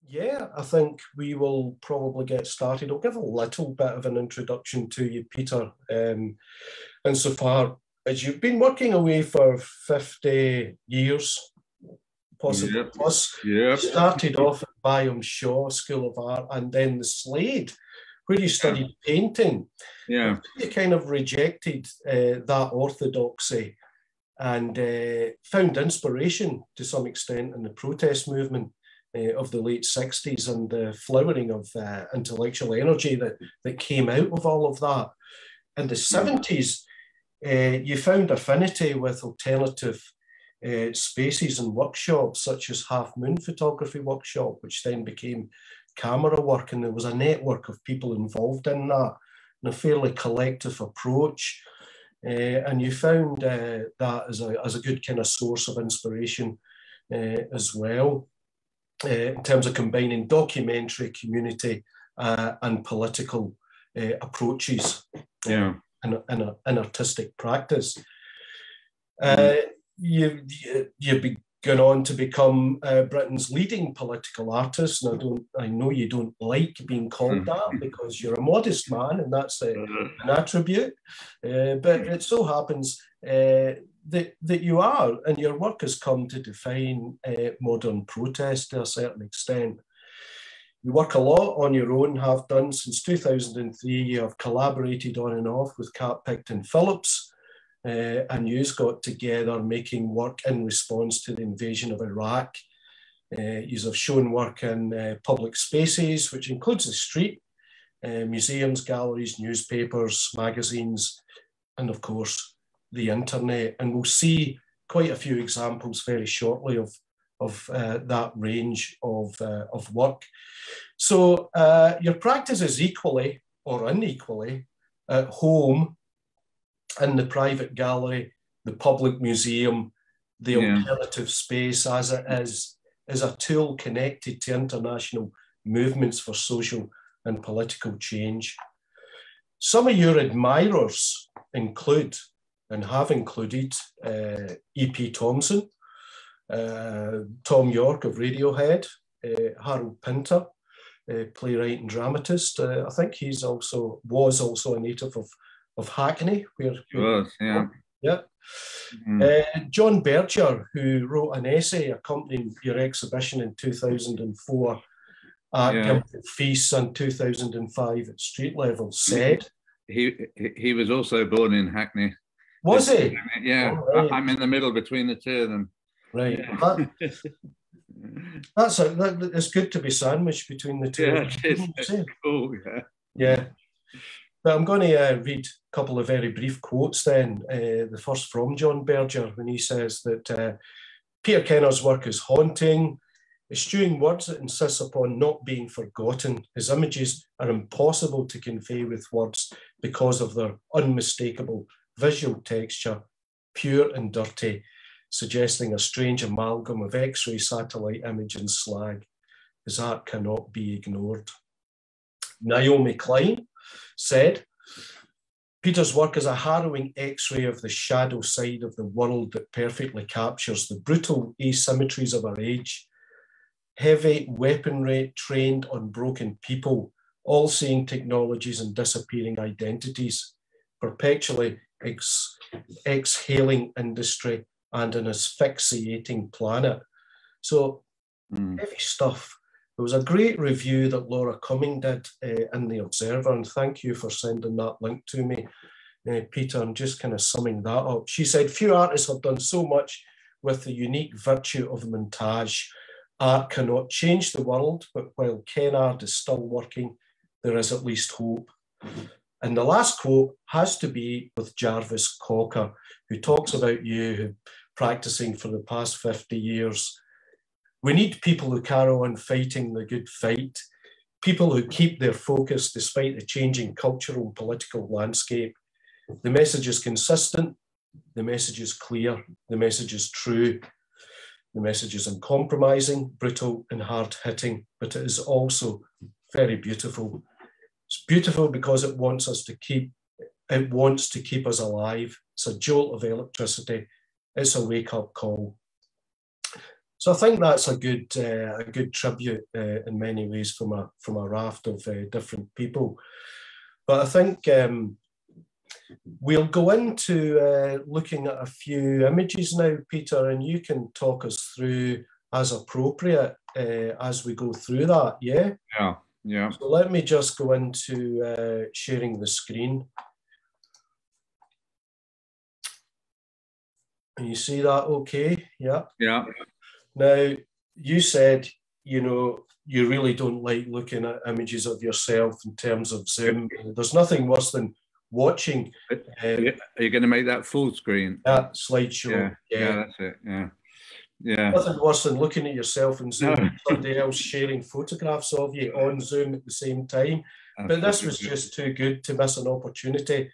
Yeah, I think we will probably get started. I'll give a little bit of an introduction to you, Peter. Insofar as you've been working away for 50 years, possibly plus, started off at Byam Shaw School of Art and then the Slade, where you studied painting. Yeah. You kind of rejected that orthodoxy and found inspiration to some extent in the protest movement of the late 60s and the flowering of intellectual energy that came out of all of that. In the 70s, you found affinity with alternative spaces and workshops such as Half Moon Photography Workshop, which then became camera work, and there was a network of people involved in that, and a fairly collective approach. And you found that as a good kind of source of inspiration as well, in terms of combining documentary, community, and political approaches in artistic practice. You've gone on to become Britain's leading political artist. And I know you don't like being called that because you're a modest man, and that's an attribute. But it so happens that you are, and your work has come to define modern protest to a certain extent. You work a lot on your own, have done since 2003. You have collaborated on and off with Cat Picton Phillips, and you've got together making work in response to the invasion of Iraq. You have shown work in public spaces, which includes the street, museums, galleries, newspapers, magazines, and of course, the internet. And we'll see quite a few examples very shortly of that range of work. So your practice is equally or unequally at home, in the private gallery, the public museum, the alternative space, as it is a tool connected to international movements for social and political change. Some of your admirers include, and have included, E.P. Thompson, Tom York of Radiohead, Harold Pinter, playwright and dramatist. I think was also a native of Hackney, where he was, John Berger, who wrote an essay accompanying your exhibition in 2004 at Gilbert Feast and 2005 at street level, said he was also born in Hackney. Was he? Yeah, right. I'm in the middle between the two of them. Right. It's good to be sandwiched between the two. Yeah, it's cool. Yeah. But I'm going to read a couple of very brief quotes then. The first from John Berger, when he says that Peter Kennard's work is haunting, eschewing words that insist upon not being forgotten. His images are impossible to convey with words because of their unmistakable visual texture, pure and dirty, suggesting a strange amalgam of X-ray, satellite image and slag. His art cannot be ignored. Naomi Klein said, Peter's work is a harrowing X-ray of the shadow side of the world that perfectly captures the brutal asymmetries of our age. Heavy weaponry trained on broken people, all seeing technologies and disappearing identities, perpetually exhaling industry and an asphyxiating planet. So heavy stuff. There was a great review that Laura Cumming did in The Observer, and thank you for sending that link to me, Peter. I'm just kind of summing that up. She said, few artists have done so much with the unique virtue of montage. Art cannot change the world, but while Kennard is still working, there is at least hope. And the last quote has to be with Jarvis Cocker, who talks about you practicing for the past 50 years. We need people who carry on fighting the good fight, people who keep their focus despite the changing cultural and political landscape. The message is consistent, the message is clear, the message is true, the message is uncompromising, brutal and hard-hitting, but it is also very beautiful. It's beautiful because it wants to keep us alive. It's a jolt of electricity. It's a wake-up call. So I think that's a good tribute in many ways from a raft of different people. But I think we'll go into looking at a few images now, Peter, and you can talk us through as appropriate as we go through that. Yeah. Yeah. Yeah. So let me just go into sharing the screen. And you see that okay? Yeah. Yeah. Now, you said, you know, you really don't like looking at images of yourself in terms of Zoom. There's nothing worse than watching. Are you going to make that full screen? That slideshow. Yeah, that's it. Yeah. Yeah. Nothing worse than looking at yourself in Zoom and somebody else sharing photographs of you on Zoom at the same time. But this was just too good to miss an opportunity.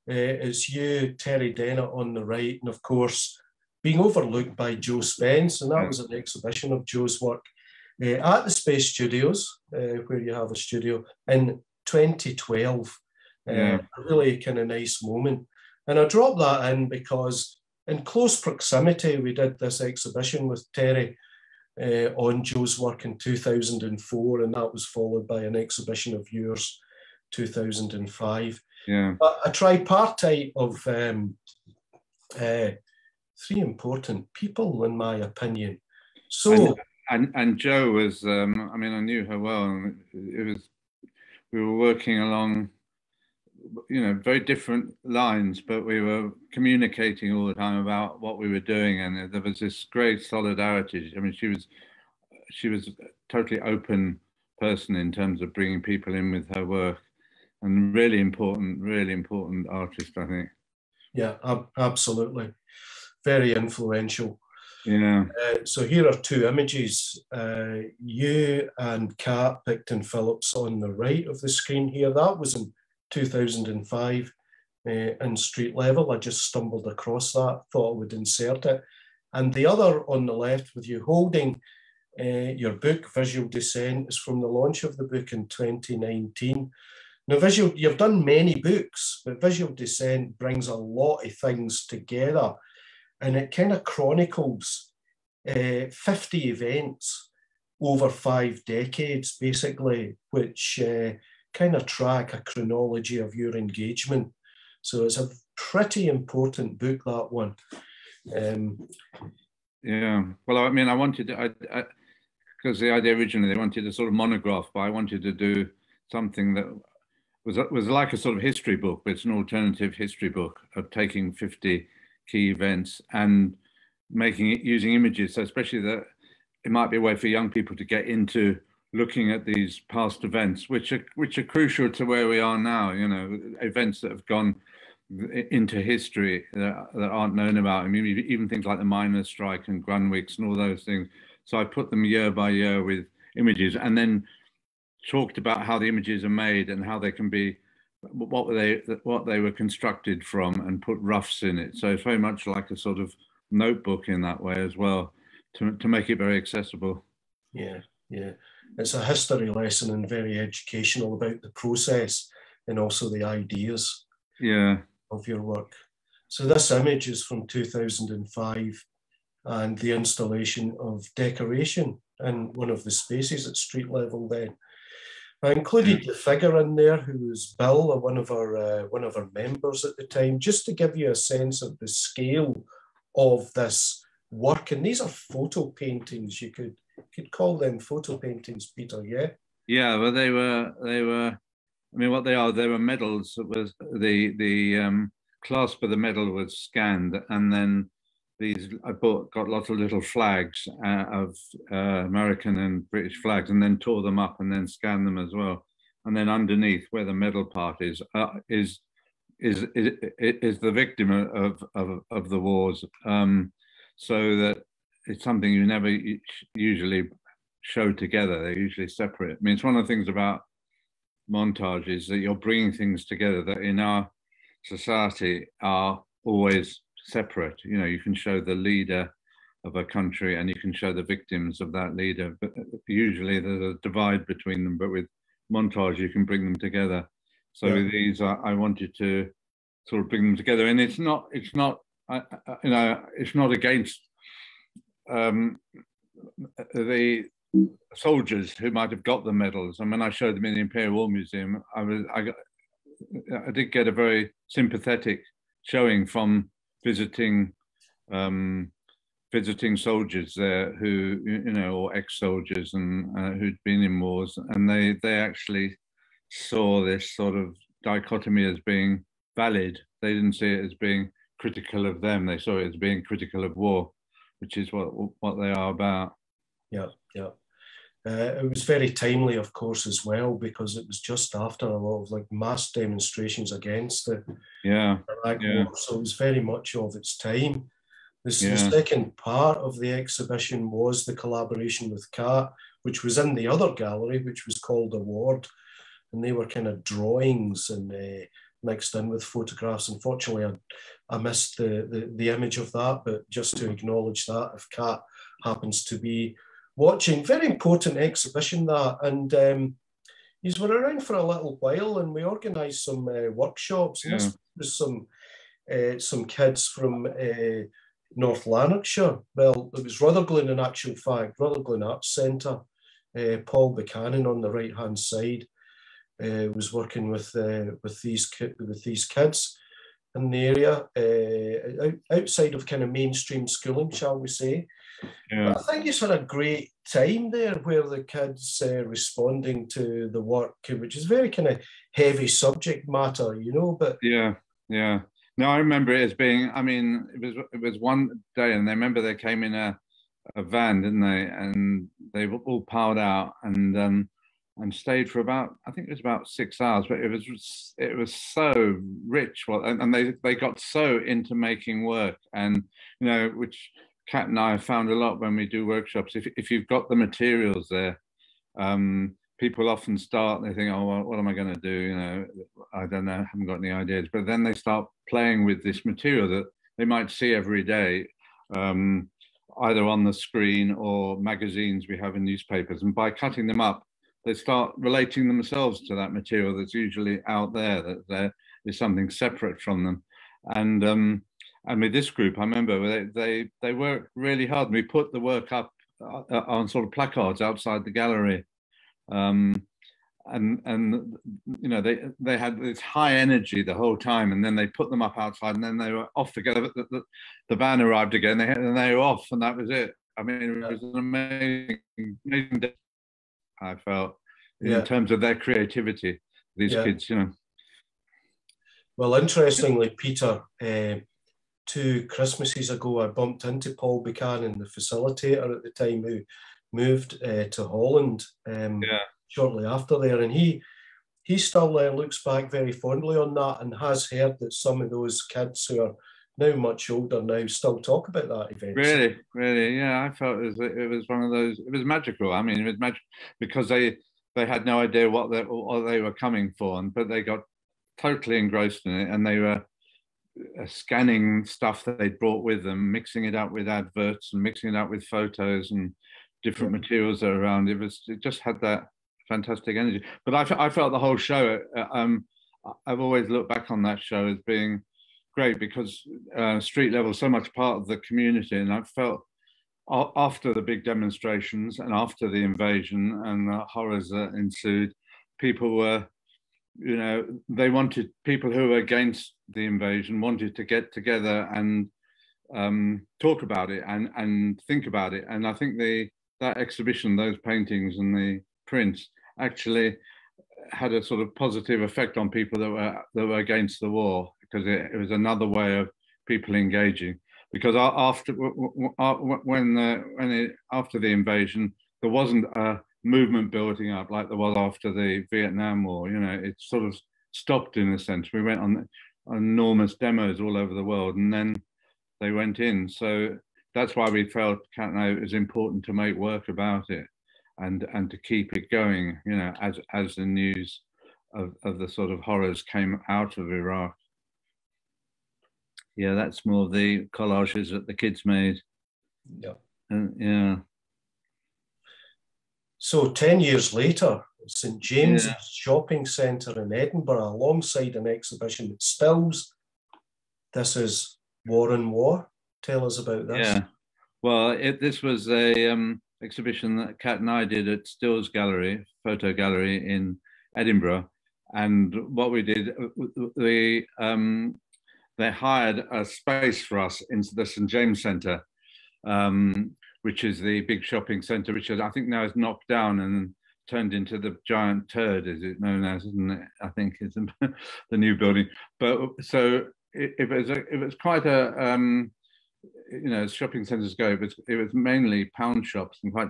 It's you, Terry Dennett on the right, and of course, being overlooked by Joe Spence, and that was an exhibition of Joe's work at the Space Studios, where you have a studio, in 2012. A really kind of nice moment. And I dropped that in because in close proximity, we did this exhibition with Terry on Joe's work in 2004, and that was followed by an exhibition of yours, 2005. Yeah. A tripartite of three important people, in my opinion. So, and Joe was, I mean, I knew her well, and we were working along, you know, very different lines, but we were communicating all the time about what we were doing, and there was this great solidarity. I mean, she was a totally open person in terms of bringing people in with her work, and really important artist, I think. Yeah, absolutely. Very influential. Yeah. So here are two images. You and Kat Picton-Phillips on the right of the screen here. That was in 2005 in Street Level. I just stumbled across that, thought I would insert it. And the other on the left with you holding your book, Visual Descent, is from the launch of the book in 2019. Now, you've done many books, but Visual Descent brings a lot of things together, and it kind of chronicles 50 events over 5 decades, basically, which kind of track a chronology of your engagement. So it's a pretty important book, that one. Yeah, well, I mean, I wanted, because the idea originally, they wanted a sort of monograph, but I wanted to do something that was like a sort of history book, but it's an alternative history book of taking 50 key events and making it using images. So especially that it might be a way for young people to get into looking at these past events, which are crucial to where we are now, you know, events that have gone into history that aren't known about. I mean, even things like the miners' strike and Grunwicks and all those things. So I put them year by year with images, and then talked about how the images are made and how they can be, what they were constructed from, and put roughs in it. So it's very much like a sort of notebook in that way as well, to make it very accessible. Yeah, yeah. It's a history lesson and very educational about the process and also the ideas of your work. So this image is from 2005 and the installation of decoration in one of the spaces at Street Level then. I included the figure in there who was Bill, one of our members at the time, just to give you a sense of the scale of this work. And these are photo paintings. You could call them photo paintings, Peter. Yeah. Yeah, well, they were. I mean, what they are? They were medals. It was the clasp of the medal was scanned, and then got lots of little flags of American and British flags, and then tore them up and then scanned them as well. And then underneath, where the medal part is the victim of the wars. So that it's something you never usually show together. They're usually separate. I mean, it's one of the things about montage is that you're bringing things together that in our society are always separate. You know, you can show the leader of a country and you can show the victims of that leader, but usually there's a divide between them. But with montage, you can bring them together. So with these, I wanted to sort of bring them together, and it's not against the soldiers who might have got the medals. And when I showed them in the Imperial War Museum, I did get a very sympathetic showing from visiting soldiers there who, you know, or ex-soldiers and who'd been in wars, and they actually saw this sort of dichotomy as being valid. They didn't see it as being critical of them. They saw it as being critical of war, which is what they are about. Yeah, yeah. It was very timely, of course, as well, because it was just after a lot of like mass demonstrations against the Iraq war. So it was very much of its time. The second part of the exhibition was the collaboration with CAT, which was in the other gallery, which was called Award. And they were kind of drawings and mixed in with photographs. Unfortunately, I missed the image of that, but just to acknowledge that, if CAT happens to be watching, very important exhibition that. And these were around for a little while, and we organised some workshops. And this was some kids from North Lanarkshire. Well, it was Rutherglen in actual fact, Rutherglen Arts Centre. Paul Buchanan on the right-hand side was working with these kids in the area, outside of kind of mainstream schooling, shall we say. Yeah. I think it's had a great time there, where the kids responding to the work, which is very kind of heavy subject matter, you know. But yeah. No, I remember it as being, I mean, it was one day, and I remember they came in a van, didn't they? And they were all piled out and stayed for about, I think it was about 6 hours, but it was so rich. Well, and they got so into making work, and, you know, which Kat and I have found a lot when we do workshops. If you've got the materials there, people often start, they think, oh, well, what am I going to do? You know, I don't know, I haven't got any ideas. But then they start playing with this material that they might see every day, either on the screen or magazines we have in newspapers. And by cutting them up, they start relating themselves to that material that's usually out there, that there is something separate from them. And with this group, I remember they worked really hard. We put the work up on sort of placards outside the gallery. And you know, they had this high energy the whole time, and then they put them up outside, and then they were off together. The van arrived again, and they were off, and that was it. I mean, it was an amazing day, I felt, in terms of their creativity, these kids, you know. Well, interestingly, Peter, 2 Christmases ago, I bumped into Paul Buchanan, the facilitator at the time, who moved to Holland shortly after there, and he still looks back very fondly on that, and has heard that some of those kids who are now much older now still talk about that event. Really, yeah. I felt it was one of those. It was magical. I mean, it was magic because they had no idea what they were coming for, but they got totally engrossed in it, and they were scanning stuff that they'd brought with them, mixing it up with adverts and mixing it up with photos and different materials that are around. It just had that fantastic energy. But I felt the whole show, I've always looked back on that show as being great, because street level is so much part of the community, and I felt after the big demonstrations and after the invasion and the horrors that ensued, people were, you know, they wanted, people who were against the invasion wanted to get together and talk about it and think about it. And I think that exhibition, those paintings and the prints, actually had a sort of positive effect on people that were against the war, because it was another way of people engaging. Because after the invasion, there wasn't a movement building up like there was after the Vietnam War. You know, it sort of stopped in a sense. We went on enormous demos all over the world, and then they went in. So that's why we felt, Kat and I, it was important to make work about it and to keep it going, you know, as the news of the sort of horrors came out of Iraq. Yeah, that's more of the collages that the kids made. Yeah. Yeah. So 10 years later, St James's Shopping Centre in Edinburgh, alongside an exhibition at Stills. This is War and War. Tell us about this. Yeah. Well, this was a exhibition that Kat and I did at Stills Gallery, photo gallery in Edinburgh. And what we did, they hired a space for us in the St James Centre, which is the big shopping centre, which I think now is knocked down and turned into the giant turd, is it known as, isn't it? I think it's the new building. But so it was quite a you know, as shopping centres go, it was mainly pound shops and quite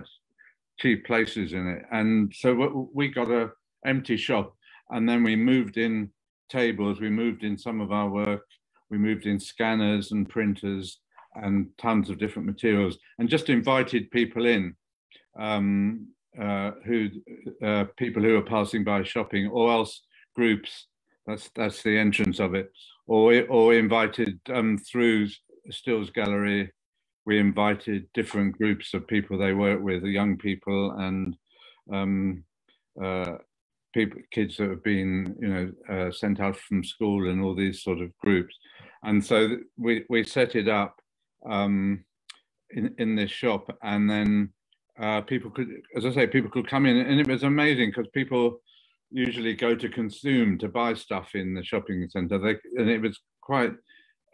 cheap places in it. And so we got a empty shop, and then we moved in tables, we moved in some of our work, we moved in scanners and printers and tons of different materials, and just invited people in, people who are passing by shopping, or else groups. That's the entrance of it. Or invited through Stills Gallery. We invited different groups of people they work with, the young people and kids that have been, you know, sent out from school, and all these sort of groups. And so we set it up in this shop, and then people could, as I say, people could come in, and it was amazing because people usually go to consume, to buy stuff in the shopping centre, and it was quite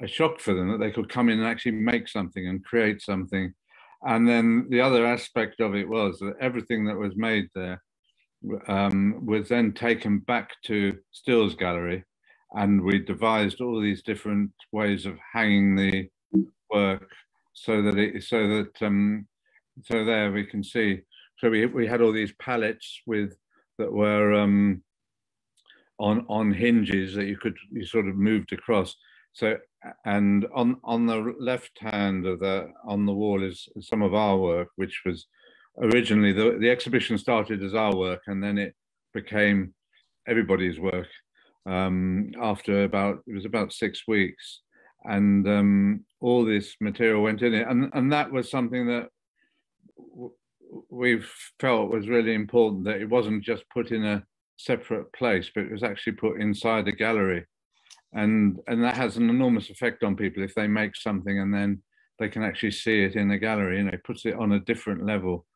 a shock for them that they could come in and actually make something and create something. And then the other aspect of it was that everything that was made there was then taken back to Stills Gallery, and we devised all these different ways of hanging the work so there we can see. So we had all these pallets that were on hinges that you sort of moved across. So, and on the left hand on the wall is some of our work, which was originally the exhibition started as our work, and then it became everybody's work after it was about 6 weeks, and all this material went in it, and that was something that we felt was really important, that it wasn't just put in a separate place, but it was actually put inside the gallery. And that has an enormous effect on people if they make something and then they can actually see it in the gallery. You know, it puts it on a different level.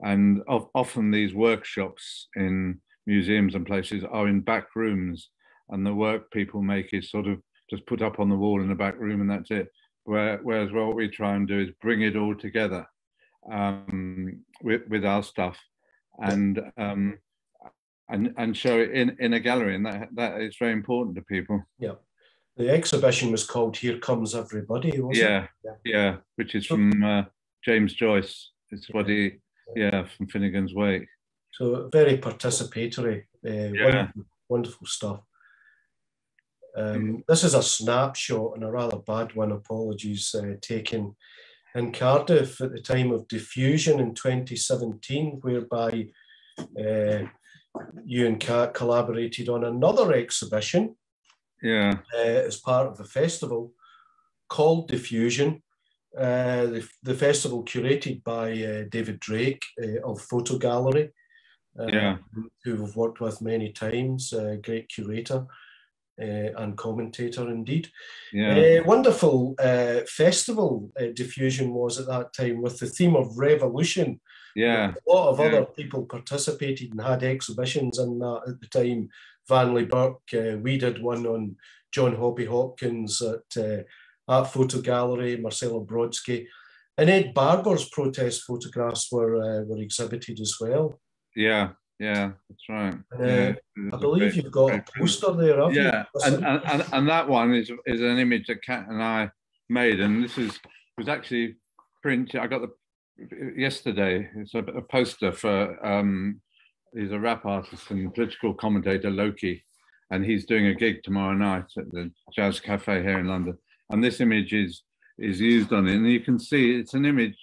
And often these workshops in museums and places are in back rooms, and the work people make is sort of just put up on the wall in the back room, and that's it. Whereas what we try and do is bring it all together with our stuff, and show it in a gallery, and that is very important to people. Yeah, the exhibition was called "Here Comes Everybody," wasn't it? Yeah, which is from James Joyce. It's what he, from Finnegan's Wake. So very participatory, wonderful stuff. This is a snapshot, and a rather bad one, apologies, taken in Cardiff at the time of diffusion in 2017, whereby you and Kat collaborated on another exhibition as part of the festival called Diffusion. The festival curated by David Drake of Photo Gallery, who we've worked with many times, great curator and commentator indeed. Wonderful festival Diffusion was at that time, with the theme of revolution. A lot of other people participated and had exhibitions in that at the time. Vanley Burke, we did one on John Hobby Hopkins at Photo Gallery, Marcelo Brodsky, and Ed Barber's protest photographs were exhibited as well. Yeah, that's right. I believe you've got a poster there, haven't you? And that one is an image that Kat and I made, and was actually printed. I got yesterday. It's a poster for he's a rap artist and political commentator, Loki, and he's doing a gig tomorrow night at the Jazz Cafe here in London. And this image is used on it, and you can see it's an image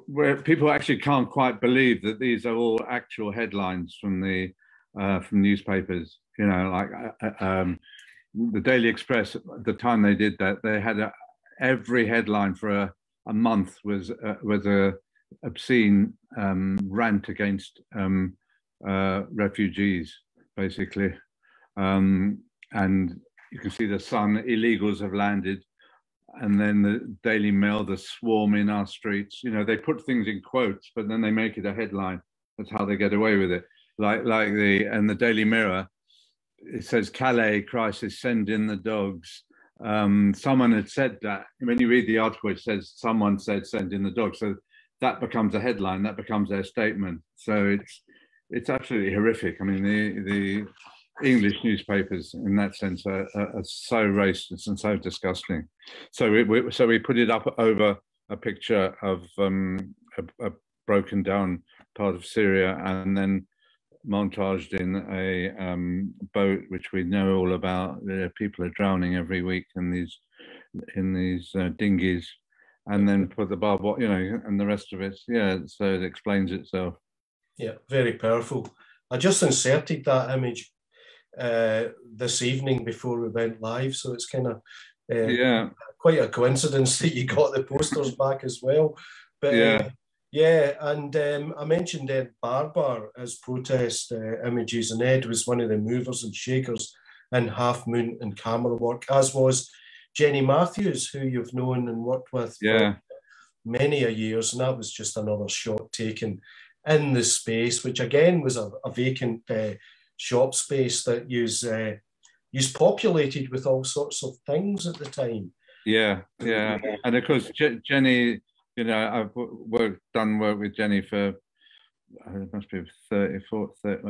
where people actually can't quite believe that these are all actual headlines from from newspapers. You know, like the Daily Express at the time they did that, they had every headline for a month was a obscene rant against refugees, basically, and you can see the Sun, illegals have landed, and then the Daily Mail, the swarm in our streets. You know, they put things in quotes, but then they make it a headline. That's how they get away with it. Like the Daily Mirror, it says Calais crisis, send in the dogs. Someone had said that. When you read the article, it says someone said send in the dogs. So that becomes a headline. That becomes their statement. So it's absolutely horrific. I mean, the English newspapers, in that sense, are so racist and so disgusting. So we put it up over a picture of a broken down part of Syria, and then montaged in a boat, which we know all about. People are drowning every week in these dinghies, and then put the barbed wire, you know, and the rest of it. Yeah, so it explains itself. Yeah, very powerful. I just inserted that image this evening before we went live, so it's kind of quite a coincidence that you got the posters back as well. But yeah, and I mentioned Ed Barber as protest images, and Ed was one of the movers and shakers in Half Moon and camera work, as was Jenny Matthews, who you've known and worked with for many a years, and that was just another shot taken in the space, which again was a vacant shop space that was populated with all sorts of things at the time. Yeah, and of course Jenny. You know, I've done work with Jenny for, it must be 30,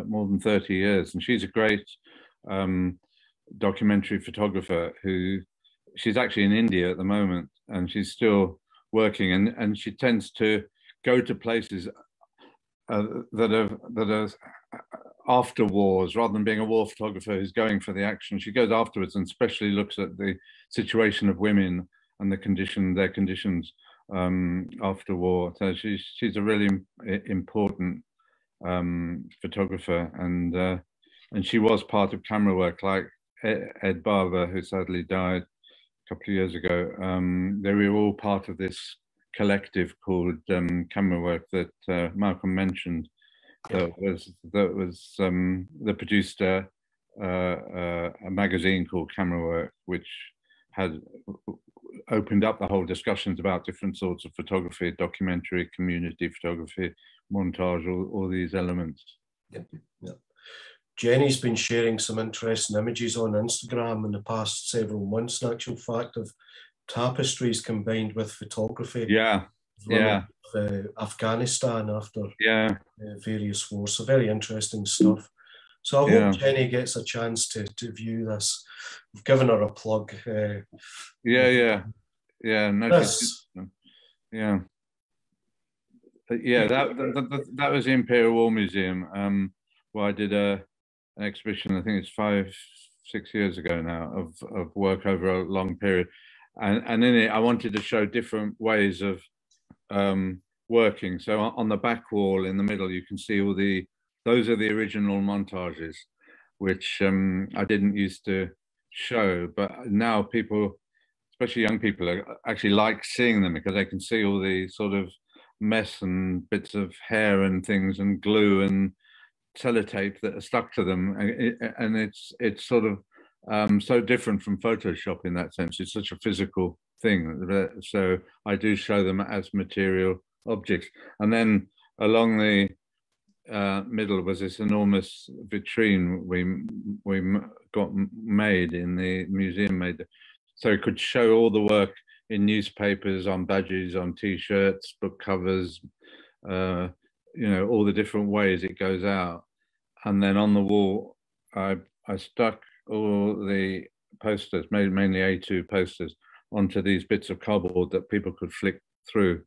more than 30 years. And she's a great documentary photographer she's actually in India at the moment, and she's still working. And she tends to go to places that are after wars, rather than being a war photographer who's going for the action. She goes afterwards and especially looks at the situation of women and their conditions after war. So she's a really important photographer, and she was part of camera work, like Ed Barber, who sadly died a couple of years ago. They were all part of this collective called Camera Work that Malcolm mentioned. That produced a magazine called Camera Work, which had opened up the whole discussions about different sorts of photography, documentary, community photography, montage, all these elements. Yep. Jenny's been sharing some interesting images on Instagram in the past several months, in actual fact, of tapestries combined with photography. Afghanistan after various wars. So very interesting stuff. So I hope Jenny gets a chance to view this. We've given her a plug. That was the Imperial War Museum, where I did an exhibition, I think it's 5-6 years ago now, of work over a long period. And in it, I wanted to show different ways of working. So on the back wall in the middle, you can see those are the original montages, which I didn't used to show, but now people, especially young people, actually like seeing them because they can see all the sort of mess and bits of hair and things and glue and sellotape that are stuck to them, and it's sort of so different from Photoshop in that sense. It's such a physical thing. So I do show them as material objects. And then along the middle was this enormous vitrine we got made in the museum, so it could show all the work in newspapers, on badges, on T-shirts, book covers, you know, all the different ways it goes out. And then on the wall, I stuck all the posters, mainly A2 posters, onto these bits of cardboard that people could flick through.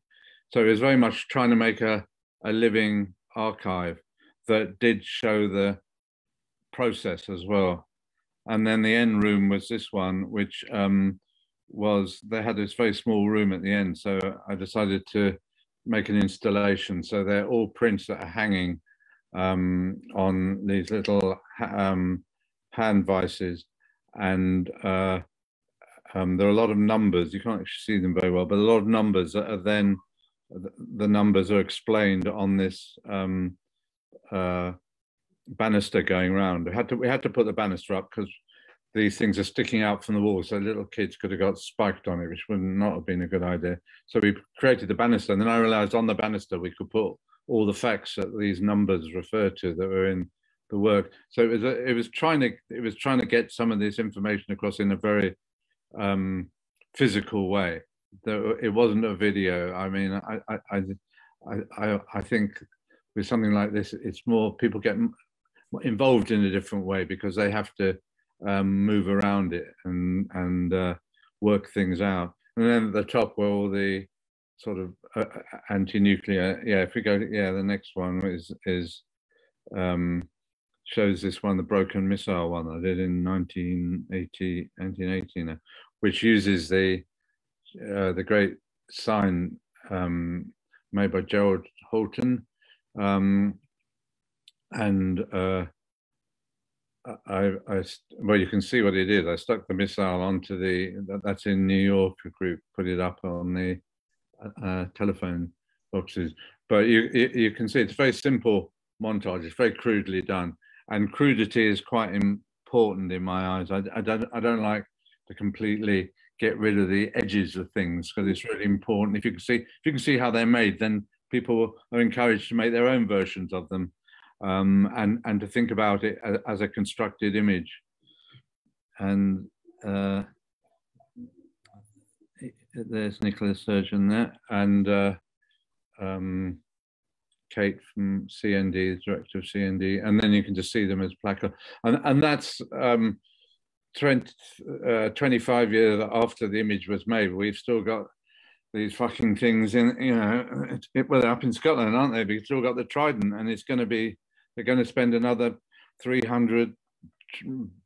So it was very much trying to make a living archive that did show the process as well. And then the end room was this one, which they had this very small room at the end. So I decided to make an installation. So they're all prints that are hanging on these little hand vices. And there are a lot of numbers. You can't actually see them very well, but a lot of numbers that are then, the numbers are explained on this banister going around. We had to put the banister up because these things are sticking out from the wall, so little kids could have got spiked on it, which would not have been a good idea. So we created the banister, and then I realized on the banister we could put all the facts that these numbers refer to that were in the work. So it was trying to get some of this information across in a very physical way. It wasn't a video. I mean, I think with something like this, it's more people get involved in a different way because they have to move around it and work things out. And then at the top were all the sort of anti-nuclear. Yeah, if we go to, the next one is shows this one, the broken missile one I did in 1980 now, which uses the great sign made by Gerald Holton, and well, you can see what he did. I stuck the missile onto that's in New York. A group put it up on the telephone boxes, but you can see it's a very simple montage. It's very crudely done, and crudity is quite important in my eyes. I don't like to completely get rid of the edges of things because it's really important. If you can see how they're made, then people are encouraged to make their own versions of them. And to think about it as a constructed image. And there's Nicola Sturgeon there, and Kate from CND, the director of CND, and then you can just see them as placard. And that's 25 years after the image was made. We've still got these fucking things in, well, they're up in Scotland, aren't they? We've still got the Trident, and they're going to spend another 300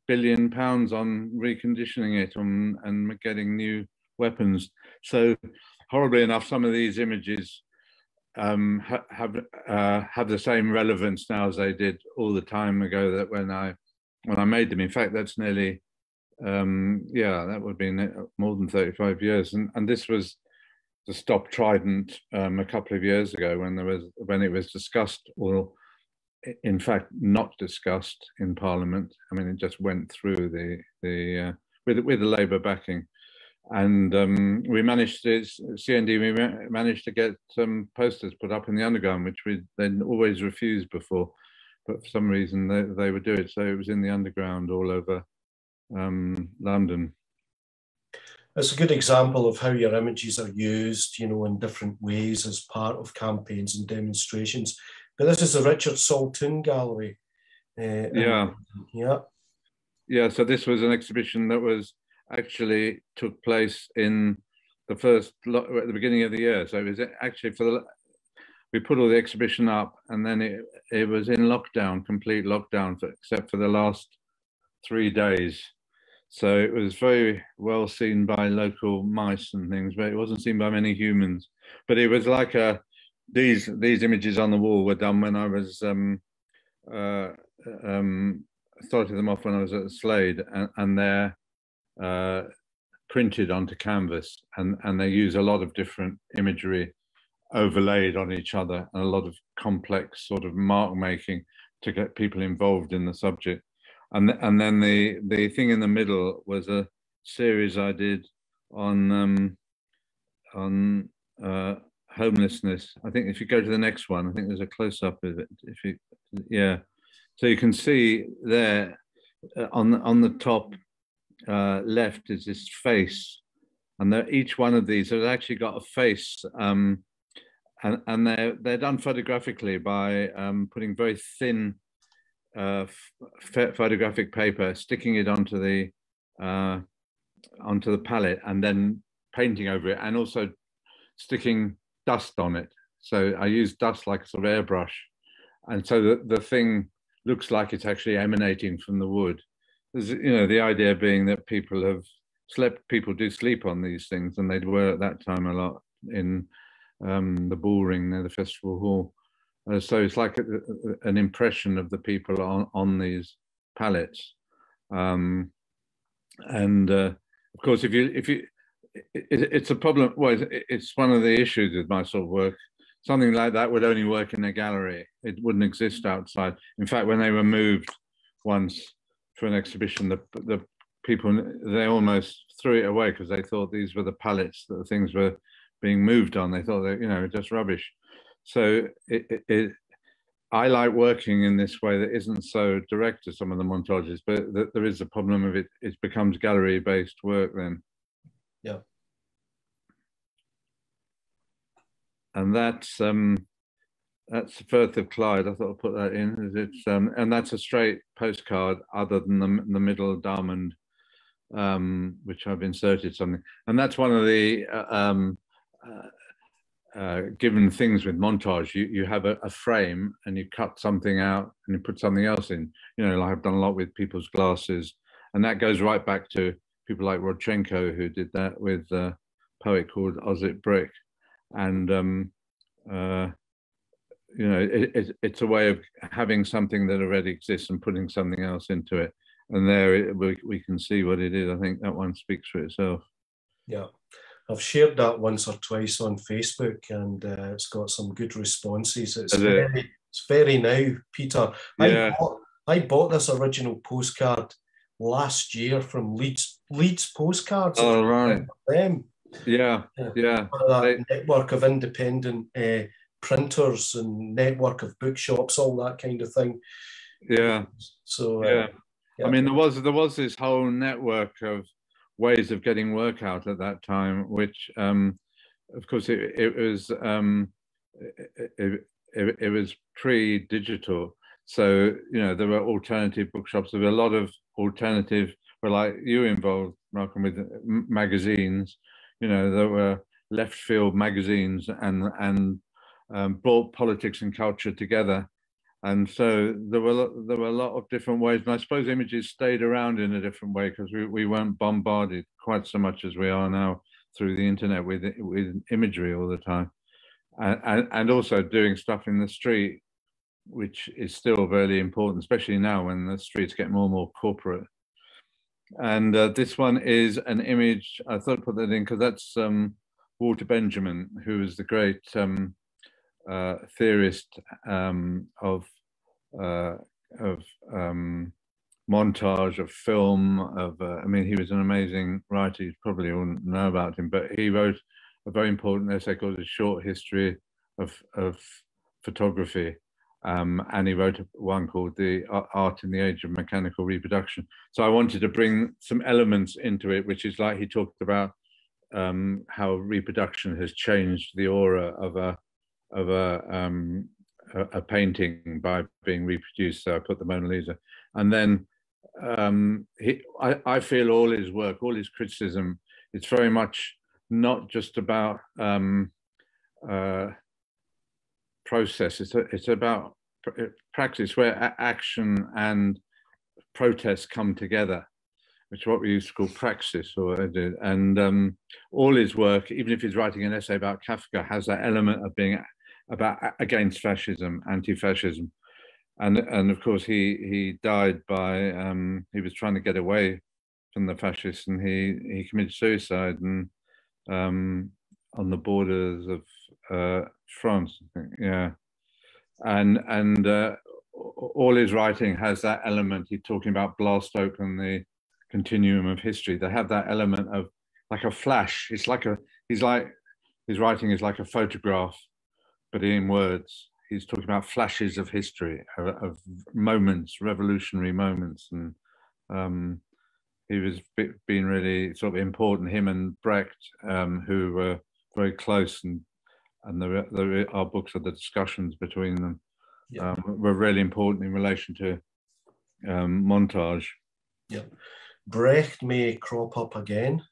billion pounds on reconditioning it and getting new weapons. So horribly enough, some of these images have the same relevance now as they did all the time ago that when I made them. In fact, that's nearly, that would be more than 35 years. And this was the Stop Trident a couple of years ago when it was discussed, or in fact not discussed in Parliament. I mean, it just went through with the Labour backing, and we managed to get some posters put up in the Underground, which they'd always refused before, but for some reason they would do it. So it was in the Underground all over London. It's a good example of how your images are used, in different ways as part of campaigns and demonstrations. But this is the Richard Saltoun Gallery. Yeah. So this was an exhibition that actually took place in at the beginning of the year. So it was actually we put all the exhibition up, and then it was in lockdown, complete lockdown, except for the last 3 days. So it was very well seen by local mice and things, but it wasn't seen by many humans. But it was like these images on the wall were done when I was started them off when I was at Slade, and they're printed onto canvas, and they use a lot of different imagery overlaid on each other, and a lot of complex sort of mark making to get people involved in the subject. And then the thing in the middle was a series I did on homelessness. I think if you go to the next one, I think there's a close-up of it. So you can see there on the top left is this face, and each one of these has actually got a face, and they're done photographically by putting very thin photographic paper, sticking it onto the palette, and then painting over it, and also sticking dust on it. So I use dust like a sort of airbrush, and so the thing looks like it's actually emanating from the wood. There's, the idea being that people do sleep on these things, and they were at that time a lot in the Bull Ring near the Festival Hall. So it's like an impression of the people on these palettes, and of course, it's a problem. Well, it's one of the issues with my sort of work. Something like that would only work in a gallery. It wouldn't exist outside. In fact, when they were moved once for an exhibition, the people, they almost threw it away because they thought these were the pallets that the things were being moved on. They thought that, you know, just rubbish. So I like working in this way that isn't so direct to some of the montages, but there is a problem of it becomes gallery-based work then. Yeah. And that's Firth of Clyde. I thought I'd put that in. It's and that's a straight postcard, other than the middle diamond, which I've inserted something. And that's one of the given things with montage. You have a frame and you cut something out and you put something else in. You know, like I've done a lot with people's glasses, and that goes right back to people like Rodchenko, who did that with a poet called Ozit Brick. And you know, it's a way of having something that already exists and putting something else into it. And there we can see what it is. I think that one speaks for itself. Yeah, I've shared that once or twice on Facebook, and it's got some good responses. It's very now, Peter. Yeah. I bought this original postcard last year from Leeds Postcards. Oh, right. Them. Yeah. That network of independent printers and network of bookshops, all that kind of thing. Yeah. So yeah. I mean, there was this whole network of ways of getting work out at that time, which, of course, it was pre-digital. So, you know, there were alternative bookshops. There were a lot of alternative, well, like you involved, Malcolm, with magazines. You know, there were left field magazines and brought politics and culture together. And so there were a lot of different ways. And I suppose images stayed around in a different way because we weren't bombarded quite so much as we are now through the internet with imagery all the time. And also doing stuff in the street, which is still very important, especially now when the streets get more and more corporate. And this one is an image, I thought I'd put that in because that's Walter Benjamin, who was the great theorist of montage, of film, I mean, he was an amazing writer. You probably all know about him, but he wrote a very important essay called A Short History of Photography. And he wrote one called The Art in the Age of Mechanical Reproduction. So I wanted to bring some elements into it, which is like he talked about how reproduction has changed the aura of a painting by being reproduced. So I put the Mona Lisa. And then I feel all his work, all his criticism, it's very much not just about process. It's about practice where action and protest come together, which is what we used to call praxis. And all his work, even if he's writing an essay about Kafka, has that element of being about against fascism, anti-fascism. And of course he died by he was trying to get away from the fascists, and he committed suicide and on the borders of France, I think. Yeah. And all his writing has that element. He's talking about blast open the continuum of history. They have that element of like a flash. It's like his writing is like a photograph, but in words. He's talking about flashes of history, of moments, revolutionary moments. And he was being really sort of important, him and Brecht, who were very close, and our books are the discussions between them. Yeah. Were really important in relation to montage. Yeah, Brecht may crop up again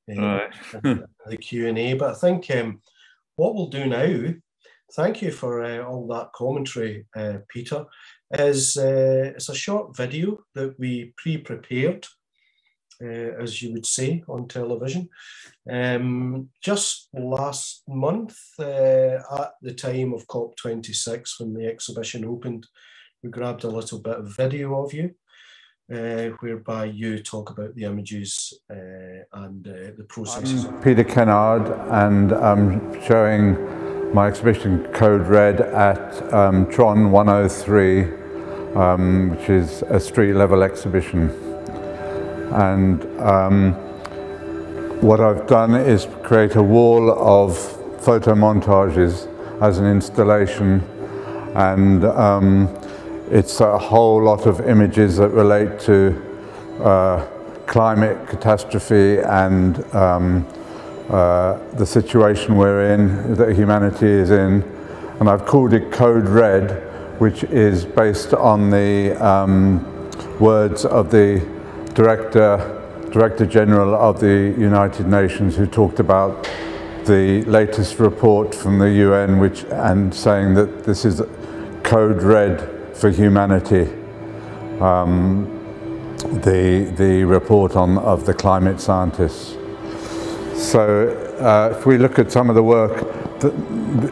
right. the Q&A, but I think what we'll do now, thank you for all that commentary, Peter, is it's a short video that we pre-prepared, as you would say, on television. Just last month, at the time of COP26, when the exhibition opened, we grabbed a little bit of video of you, whereby you talk about the images and the processes. I'm Peter Kennard, and I'm showing my exhibition Code Red at Tron 103, which is a street level exhibition. And what I've done is create a wall of photo montages as an installation, and it's a whole lot of images that relate to climate catastrophe and the situation we're in, that humanity is in. And I've called it Code Red, which is based on the words of the Director General of the United Nations, who talked about the latest report from the UN, and saying that this is Code Red for humanity. The report of the climate scientists. So if we look at some of the work,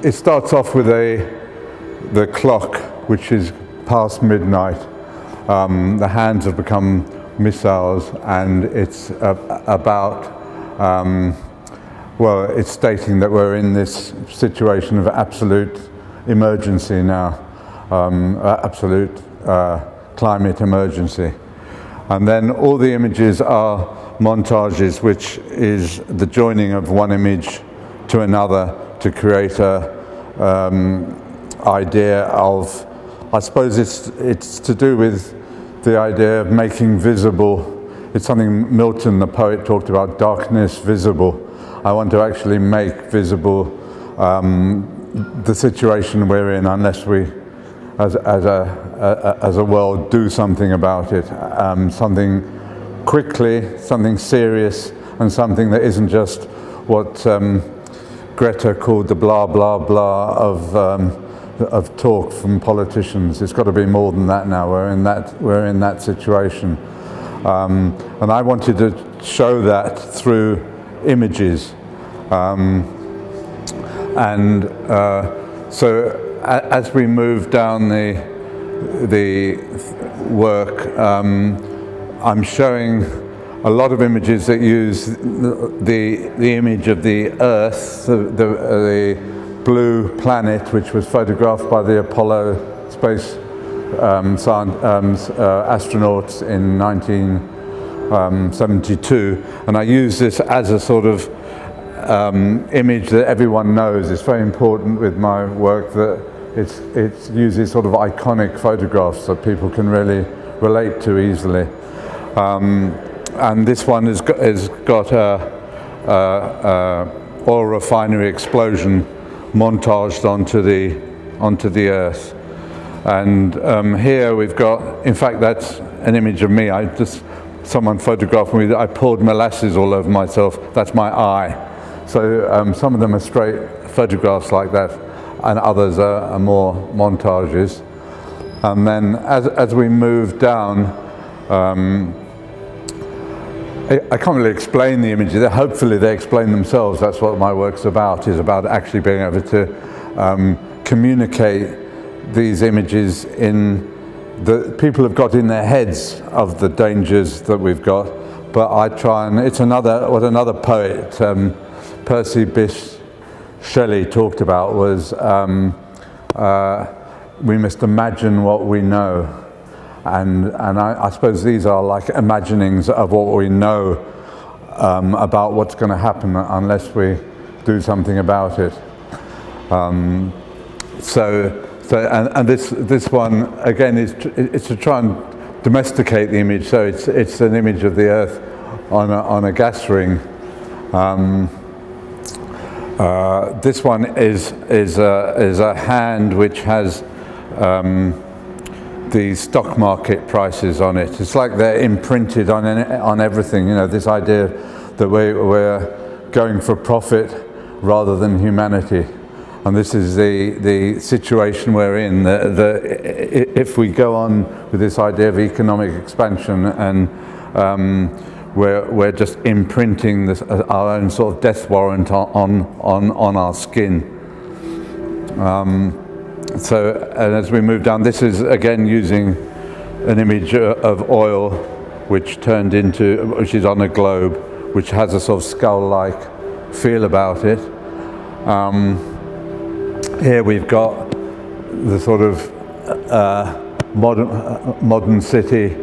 it starts off with the clock, which is past midnight. The hands have become missiles, and it's about, well, it's stating that we're in this situation of absolute emergency now, absolute climate emergency. And then all the images are montages, which is the joining of one image to another to create a idea of, I suppose it's to do with the idea of making visible. It's something Milton, the poet, talked about, darkness visible. I want to actually make visible the situation we're in, unless we, as a world, do something about it, something quickly, something serious, and something that isn't just what Greta called the blah blah blah of talk from politicians. It's got to be more than that now. We're in that situation, and I wanted to show that through images, so as we move down the work, I'm showing a lot of images that use the image of the Earth, the blue planet, which was photographed by the Apollo space astronauts in 1972, and I use this as a sort of image that everyone knows. It's very important with my work that it uses sort of iconic photographs that people can really relate to easily. And this one has got a oil refinery explosion montaged onto the Earth. And here we've got, in fact, that's an image of me. Someone photographed me. I poured molasses all over myself. That's my eye. So some of them are straight photographs like that, and others are more montages. And then as we move down, I can't really explain the images. Hopefully they explain themselves. That's what my work's about, is about actually being able to communicate these images that people have got in their heads of the dangers that we've got. But I try, and it's what another poet, Percy Bysshe Shelley, talked about was we must imagine what we know. And I suppose these are like imaginings of what we know about what's going to happen unless we do something about it. And this one again is to try and domesticate the image. So it's an image of the Earth on a gas ring. This one is a hand which has the stock market prices on it. It's like they're imprinted on everything. You know, this idea that we're going for profit rather than humanity. And this is the situation we're in. If we go on with this idea of economic expansion, and we're just imprinting our own sort of death warrant on our skin. And as we move down, this is again using an image of oil, which is on a globe, which has a sort of skull-like feel about it. Here we've got the sort of modern city,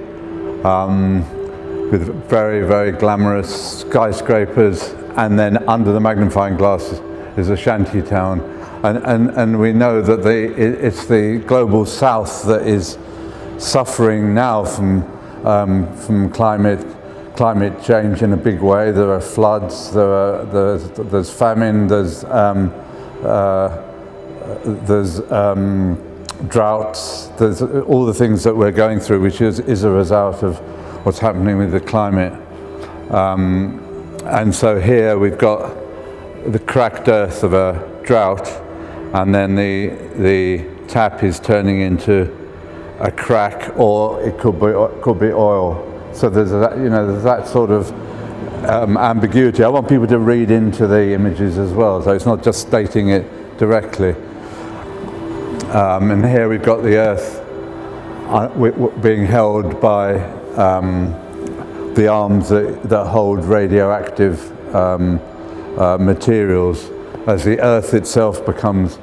with very, very glamorous skyscrapers, and then under the magnifying glass is a shanty town. And we know that it's the global south that is suffering now from climate change in a big way. There are floods, there's famine, there's droughts, there's all the things that we're going through, which is a result of what's happening with the climate. And so here we've got the cracked earth of a drought, and then the tap is turning into a crack, or it could be oil. So there's that, there's that sort of ambiguity. I want people to read into the images as well, so it's not just stating it directly. And here we've got the earth being held by the arms that hold radioactive materials as the earth itself becomes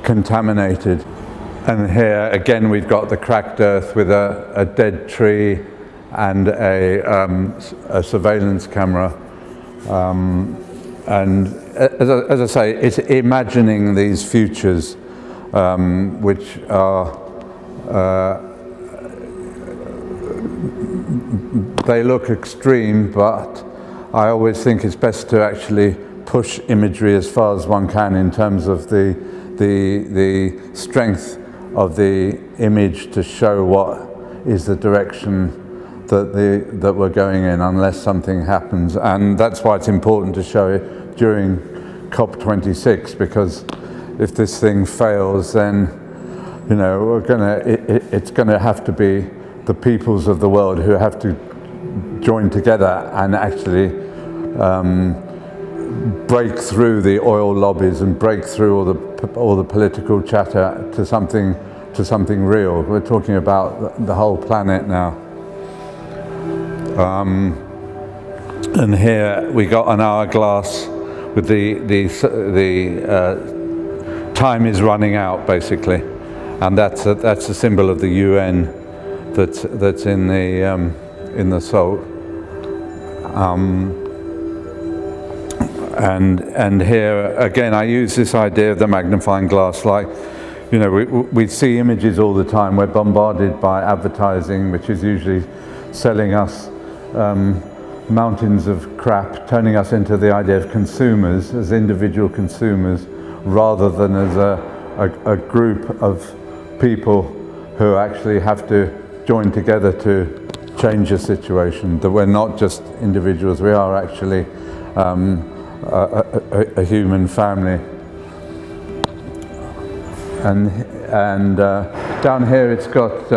contaminated. And here again we've got the cracked earth with a dead tree and a surveillance camera. And as I say, it's imagining these futures which are they look extreme, but I always think it's best to actually push imagery as far as one can in terms of the strength of the image to show what is the direction that we're going in, unless something happens. And that's why it's important to show it during COP26, because if this thing fails, then it's gonna have to be the peoples of the world who have to join together and actually break through the oil lobbies and break through all the political chatter to something real. We're talking about the whole planet now. And here we got an hourglass with the time is running out, basically, and that's a symbol of the UN that's in the salt. And here again, I use this idea of the magnifying glass. Like, we see images all the time. We're bombarded by advertising, which is usually selling us mountains of crap, turning us into the idea of consumers, as individual consumers, rather than as a group of people who actually have to join together to change the situation. That we're not just individuals, we are actually a human family. And down here it's got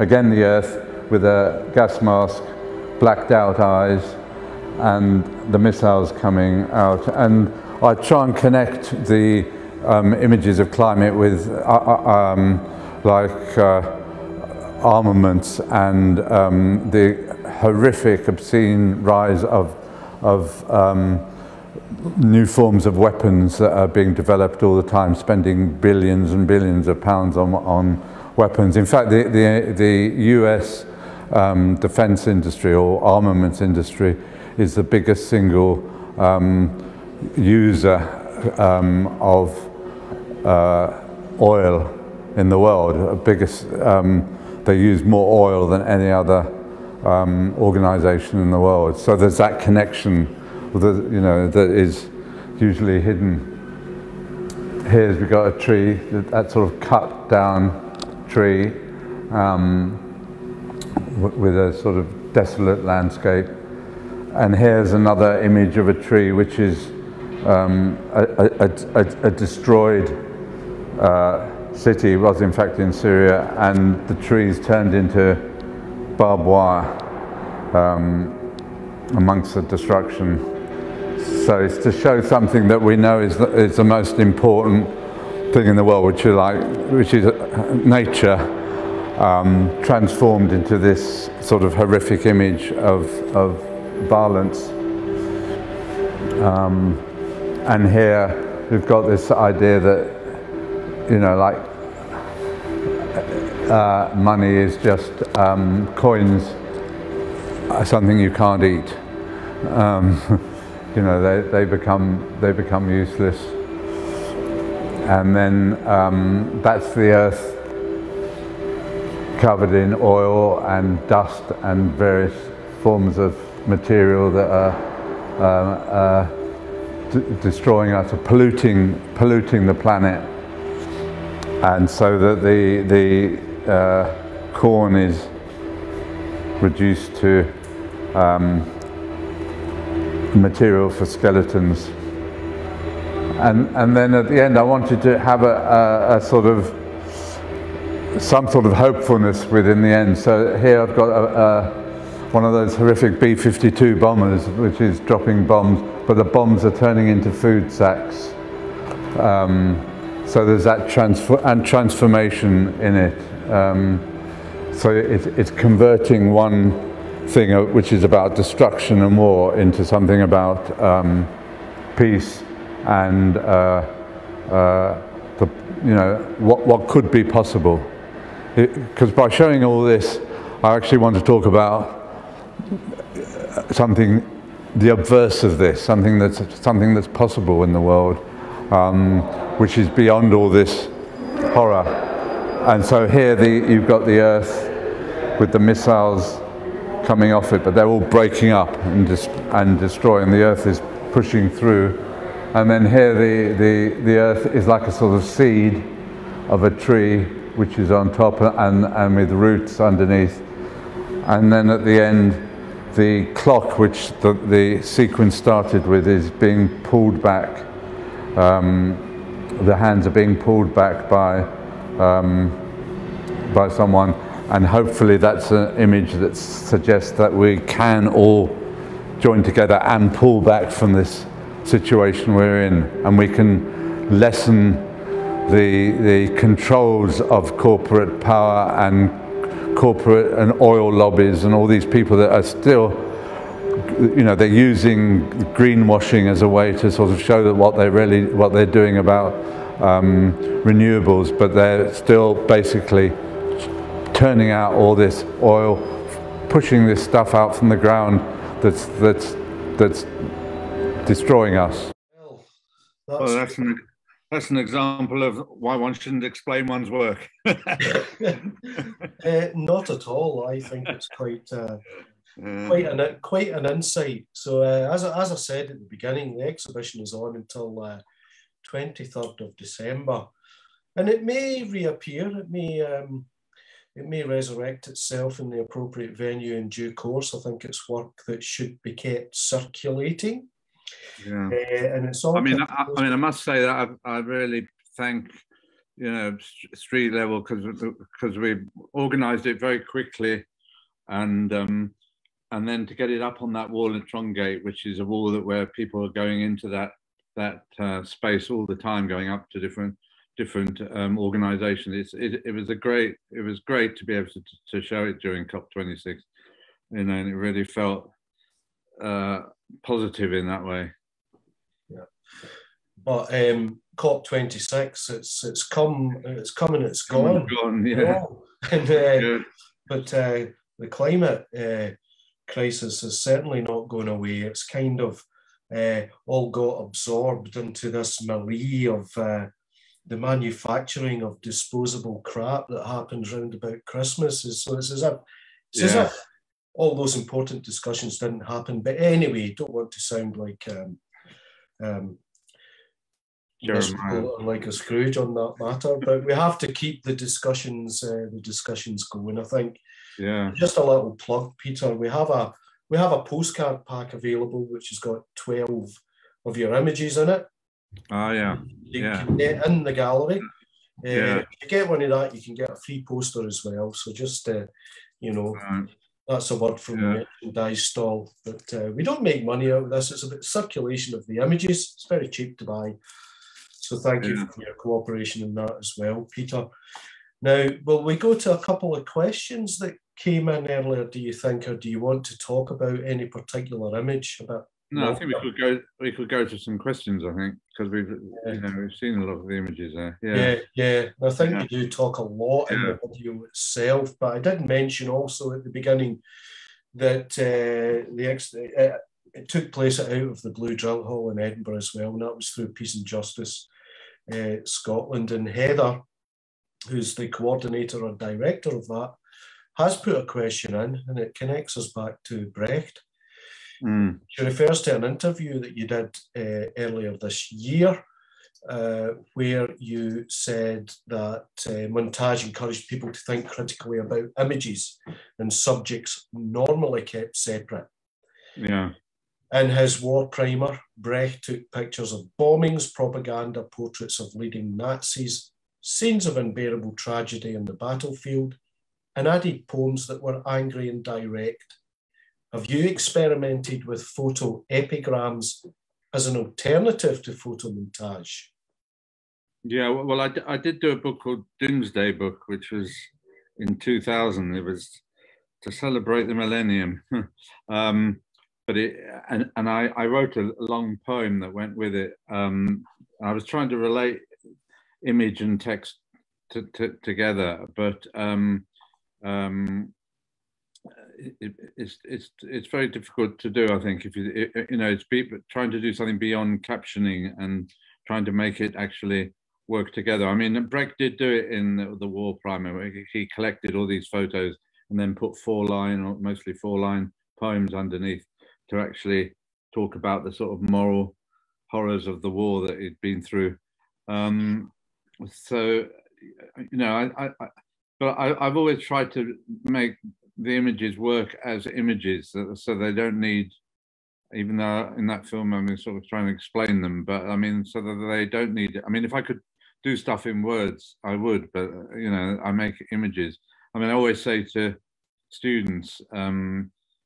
again the earth with a gas mask, blacked out eyes, and the missiles coming out. And I try and connect the images of climate with armaments and the horrific, obscene rise of new forms of weapons that are being developed all the time, spending billions and billions of pounds on weapons. In fact, the US defense industry or armaments industry is the biggest single user of oil in the world. They use more oil than any other organization in the world. So there's that connection that is usually hidden. Here's we've got a tree, that sort of cut down tree with a sort of desolate landscape. And here's another image of a tree which is a destroyed city. It was in fact in Syria, and the trees turned into barbed wire amongst the destruction. So it's to show something that we know is the most important thing in the world, which is nature transformed into this sort of horrific image of violence. And here we've got this idea that money is just coins something you can't eat. You know, they become useless, and then that's the earth covered in oil and dust and various forms of material that are destroying us, or polluting the planet, and so that the corn is reduced to material for skeletons. And then at the end I wanted to have a sort of some sort of hopefulness within the end. So here I've got one of those horrific B-52 bombers, which is dropping bombs, but the bombs are turning into food sacks. So there's that transformation in it. So it's converting one thing which is about destruction and war into something about peace and what could be possible. Because by showing all this, I actually want to talk about something, the obverse of this, something that's possible in the world, which is beyond all this horror. And so here you've got the Earth with the missiles coming off it, but they're all breaking up and destroying. The Earth is pushing through, and then here the Earth is like a sort of seed of a tree which is on top and with roots underneath. And then at the end, the clock which the sequence started with is being pulled back. The hands are being pulled back by someone, and hopefully that's an image that suggests that we can all join together and pull back from this situation we're in, and we can lessen the controls of corporate power and corporate and oil lobbies and all these people that are still, you know, they're using greenwashing as a way to sort of show that what they're doing about renewables, but they're still basically turning out all this oil, pushing this stuff out from the ground that's destroying us. Well, that's an example of why one shouldn't explain one's work. Not at all. I think it's quite an insight. So as I said at the beginning, the exhibition is on until 23rd of December, and it may reappear. It may resurrect itself in the appropriate venue in due course. I think it's work that should be kept circulating. Yeah. And it's all. I mean, I must say that I really thank, you know, street level, because we organised it very quickly, and then to get it up on that wall at Trongate, which is a wall where people are going into that space all the time, going up to different organisations. It was great to be able to show it during COP26, you know, and it really felt positive in that way. Yeah, but COP26, it's come and it's gone. Yeah. And, yeah. But the climate crisis is certainly not going away. It's kind of all got absorbed into this melee of the manufacturing of disposable crap that happens round about Christmas. So it's as if all those important discussions didn't happen. But anyway, don't want to sound like like a Scrooge on that matter, but we have to keep the discussions going. I think. Yeah. Just a little plug, Peter. We have a postcard pack available which has got 12 of your images in it. Oh yeah. You can get in the gallery. Yeah. If you get one of that, you can get a free poster as well. So just that's a word from the merchandise stall. But we don't make money out of this. It's about circulation of the images. It's very cheap to buy. So thank you for your cooperation in that as well, Peter. Now, will we go to a couple of questions that came in earlier, do you think, or do you want to talk about any particular image? No, I think we could go to some questions, I think, because we've seen a lot of the images there. Yeah. I think you do talk a lot in the video itself, but I did mention also at the beginning that it took place out of the Blue Drill Hall in Edinburgh as well, and that was through Peace and Justice Scotland. And Heather, who's the coordinator or director of that, has put a question in, and it connects us back to Brecht. She refers to an interview that you did earlier this year, where you said that montage encouraged people to think critically about images and subjects normally kept separate. Yeah. In his war primer, Brecht took pictures of bombings, propaganda, portraits of leading Nazis, scenes of unbearable tragedy on the battlefield, and added poems that were angry and direct. Have you experimented with photo epigrams as an alternative to photo montage? Yeah, well, I did do a book called Doomsday Book, which was in 2000. It was to celebrate the millennium. But I wrote a long poem that went with it. I was trying to relate image and text together, but it's very difficult to do. I think if it's trying to do something beyond captioning and trying to make it actually work together. I mean, Brecht did do it in the war primer, where he collected all these photos and then put mostly four-line poems underneath to actually talk about the sort of moral horrors of the war that he'd been through. So, but I've always tried to make the images work as images, so they don't need, even though in that film I'm sort of trying to explain them, but I mean, so that they don't need, I mean, if I could do stuff in words, I would, but I make images. I mean, I always say to students,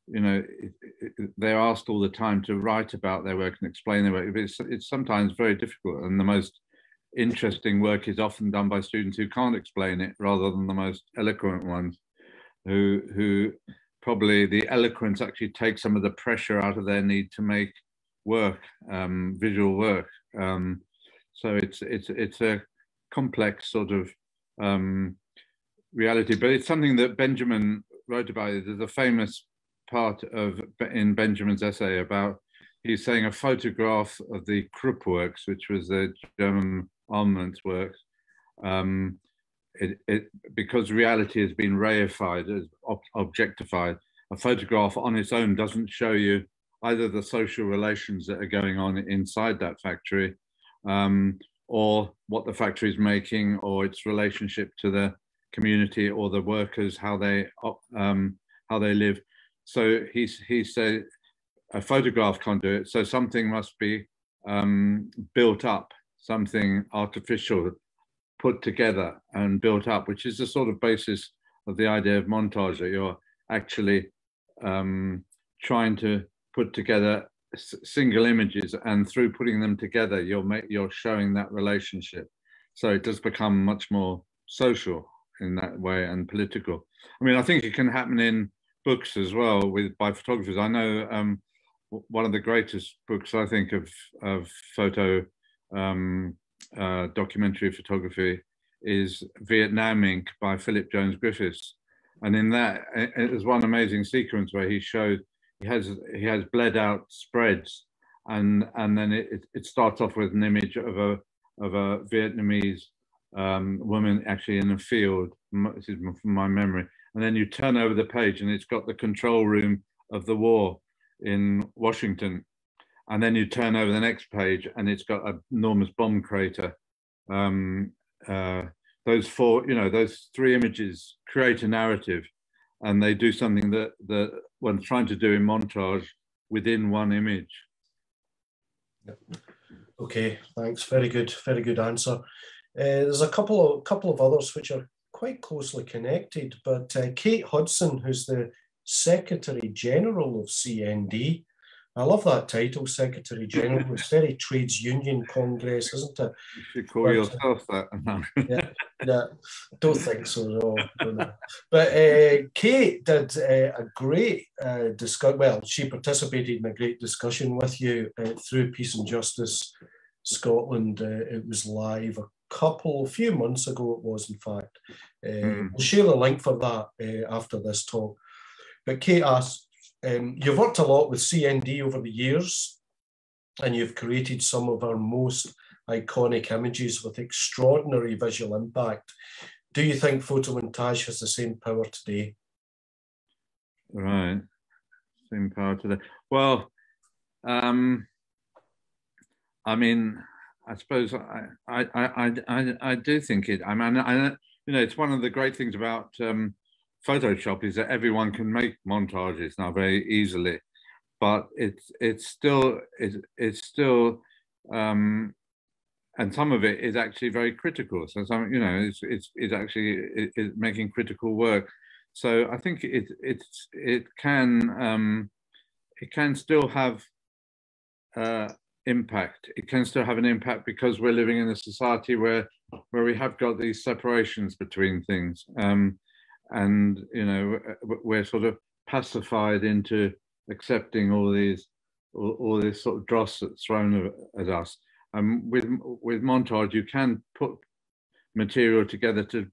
they're asked all the time to write about their work and explain their work. It's sometimes very difficult, and the most interesting work is often done by students who can't explain it, rather than the most eloquent ones, who probably the eloquence actually takes some of the pressure out of their need to make work, visual work. So it's a complex sort of reality, but it's something that Benjamin wrote about. There's a famous part in Benjamin's essay about, he's saying a photograph of the Krupp works, which was the German armaments works, because reality has been reified, as objectified, a photograph on its own doesn't show you either the social relations that are going on inside that factory, or what the factory is making, or its relationship to the community or the workers, how they live. So he said a photograph can't do it. So something must be built up, something artificial, put together and built up, which is the sort of basis of the idea of montage, that you're actually trying to put together single images, and through putting them together, you're showing that relationship. So it does become much more social in that way, and political. I mean, I think it can happen in books as well by photographers. I know one of the greatest books I think of photo documentary photography is Vietnam Ink by Philip Jones Griffiths, and in that there's one amazing sequence where he showed he has bled out spreads, and then it starts off with an image of a Vietnamese woman actually in a field. This is from my memory. And then you turn over the page and it's got the control room of the war in Washington. And then you turn over the next page and it's got an enormous bomb crater. Those three images create a narrative, and they do something that one's trying to do in montage within one image. Okay, thanks. Very good answer. There's a couple of others which are quite closely connected, but Kate Hudson, who's the Secretary General of CND, I love that title, Secretary General. It's very trades union congress, isn't it? You should call yourself that. yeah, don't think so. No. But Kate did a great discussion. Well, she participated in a great discussion with you through Peace and Justice Scotland. It was live a few months ago. It was, in fact. We'll share the link for that after this talk. But Kate asked, You've worked a lot with CND over the years, and you've created some of our most iconic images with extraordinary visual impact. Do you think photomontage has the same power today? Right, same power today. Well, I mean, I suppose I do think it. I mean, you know, it's one of the great things about Photoshop is that everyone can make montages now very easily, but it's still and some of it is actually very critical. So some, you know, it's actually making critical work. So I think it can still have impact. It can still have an impact because we're living in a society where we have got these separations between things, and you know, we're sort of pacified into accepting all this sort of dross that's thrown at us. With montage, you can put material together to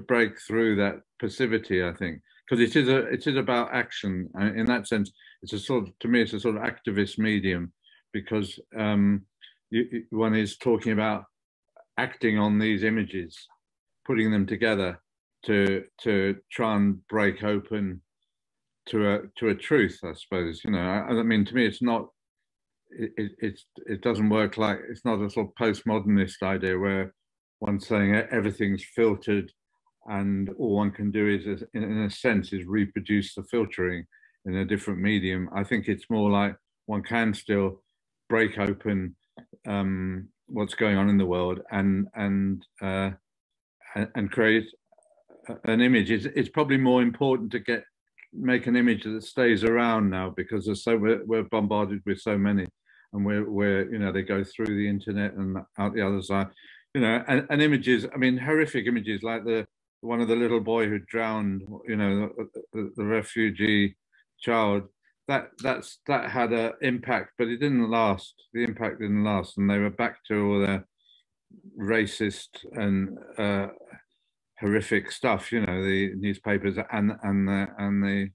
break through that passivity, I think, because it is about action. In that sense, it's a sort of, to me, it's a sort of activist medium, because one is talking about acting on these images, putting them together to try and break open to a truth, I suppose. You know, I mean, to me, it's not. It doesn't work like, it's not a sort of postmodernist idea where one's saying everything's filtered and all one can do is, in a sense, is reproduce the filtering in a different medium. I think it's more like one can still break open what's going on in the world and create an image. It's probably more important to make an image that stays around now, because we're bombarded with so many, and we're you know, they go through the internet and out the other side, you know, and images, I mean, horrific images like the one of the little boy who drowned, you know, the refugee child, that had an impact, but it didn't last. The impact didn't last, and they were back to all their racist and horrific stuff, you know, the newspapers and the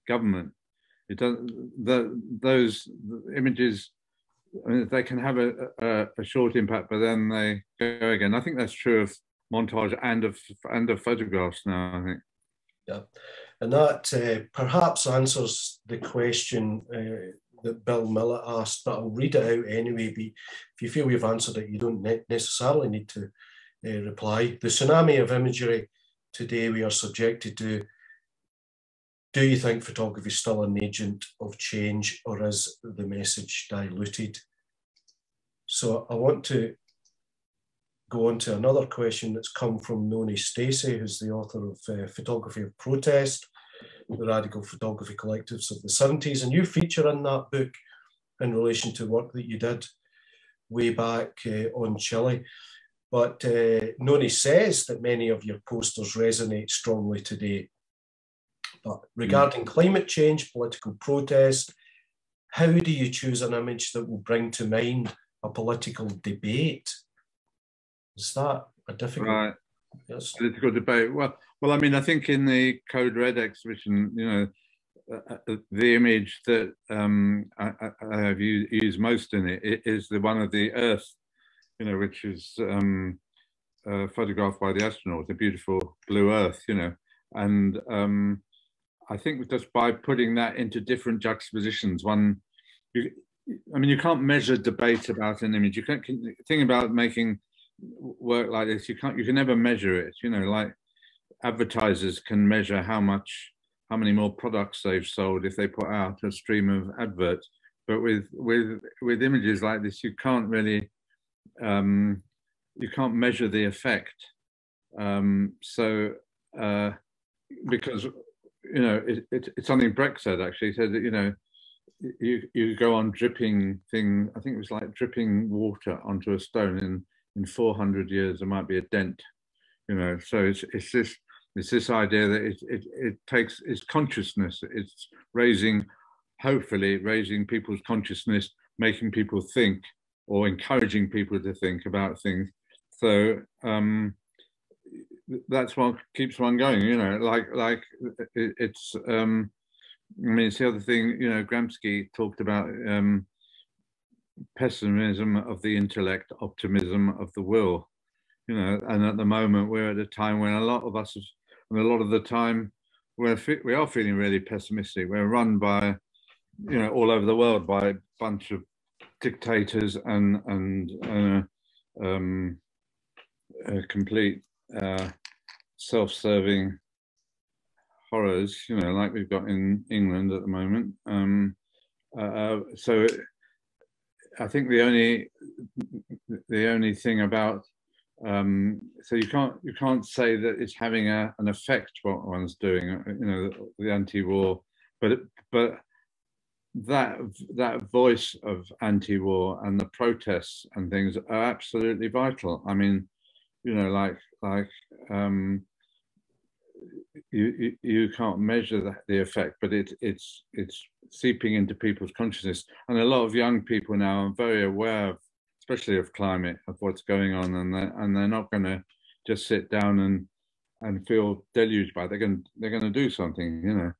government. It doesn't. Those images, I mean, they can have a short impact, but then they go again. I think that's true of montage and of photographs now, I think. Yeah, and that perhaps answers the question that Bill Miller asked, but I'll read it out anyway. If you feel we've answered it, you don't necessarily need to reply. The tsunami of imagery today we are subjected to, do you think photography is still an agent of change, or is the message diluted? So I want to go on to another question that's come from Noni Stacey, who's the author of Photography of Protest, the Radical Photography Collectives of the 70s. And you feature in that book in relation to work that you did way back on Chile. But Noni says that many of your posters resonate strongly today. But regarding climate change, political protest, how do you choose an image that will bring to mind a political debate? Is that a difficult political debate? Well, I mean, I think in the Code Red exhibition, you know, the image that I have used most in it is the one of the Earth, you know, which is photographed by the astronaut, the beautiful blue Earth, you know, and I think just by putting that into different juxtapositions, I mean, you can't measure debate about an image. You can't think about making work like this. You can never measure it. You know, like advertisers can measure how many more products they've sold if they put out a stream of adverts. But with images like this, you can't really you can't measure the effect. Because you know, it's something Brecht said, actually. He said that, you know, you go on dripping thing. I think it was like dripping water onto a stone. In 400 years, there might be a dent. You know, so it's this idea that it takes, it's consciousness. It's hopefully raising people's consciousness, making people think, or encouraging people to think about things. So that's what keeps one going, you know, like it's I mean, it's the other thing, you know, Gramsci talked about pessimism of the intellect, optimism of the will, you know, and at the moment we're at a time when a lot of us, and a lot of the time, we are feeling really pessimistic. We're run by, you know, all over the world by a bunch of dictators and complete self-serving horrors, you know, like we've got in England at the moment. So I think the only thing about so you can't say that it's having an effect what one's doing, you know, the anti-war, but that voice of anti-war and the protests and things are absolutely vital. I mean, you know, like you can't measure the effect, but it's seeping into people's consciousness, and a lot of young people now are very aware of, especially of climate, of what's going on, and they're not going to just sit down and feel deluged by it. They're going to do something, you know,